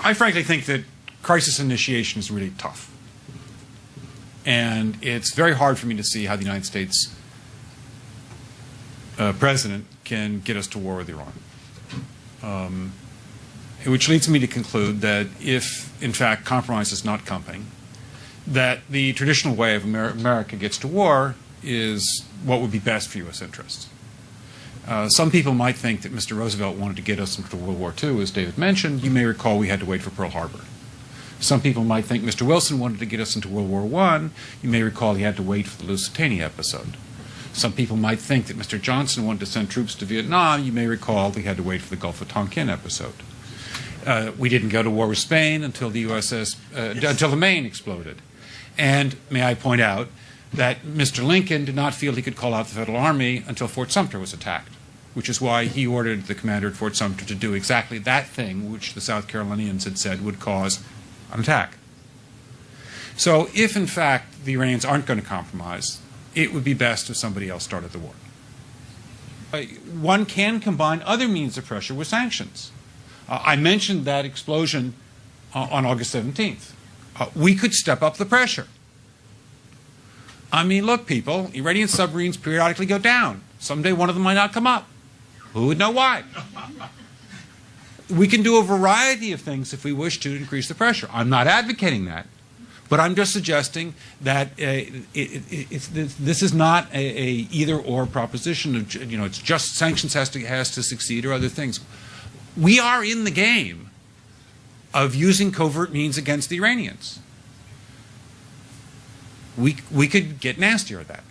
I frankly think that crisis initiation is really tough. And it's very hard for me to see how the United States president can get us to war with Iran. Which leads me to conclude that if, in fact, compromise is not coming, that the traditional way of America gets to war is what would be best for U.S. interests. Some people might think that Mr. Roosevelt wanted to get us into World War II, as David mentioned. You may recall we had to wait for Pearl Harbor. Some people might think Mr. Wilson wanted to get us into World War I. You may recall he had to wait for the Lusitania episode. Some people might think that Mr. Johnson wanted to send troops to Vietnam. You may recall he had to wait for the Gulf of Tonkin episode. We didn't go to war with Spain until the until the Maine exploded. And may I point out that Mr. Lincoln did not feel he could call out the Federal Army until Fort Sumter was attacked, which is why he ordered the commander at Fort Sumter to do exactly that thing which the South Carolinians had said would cause an attack. So if, in fact, the Iranians aren't going to compromise, it would be best if somebody else started the war. One can combine other means of pressure with sanctions. I mentioned that explosion on August 17th. We could step up the pressure. I mean, look, people, Iranian submarines periodically go down. Someday one of them might not come up. Who would know why? We can do a variety of things if we wish to increase the pressure. I'm not advocating that, but I'm just suggesting that this is not a either-or proposition. Of, it's just sanctions has to succeed or other things. We are in the game of using covert means against the Iranians. We could get nastier at that.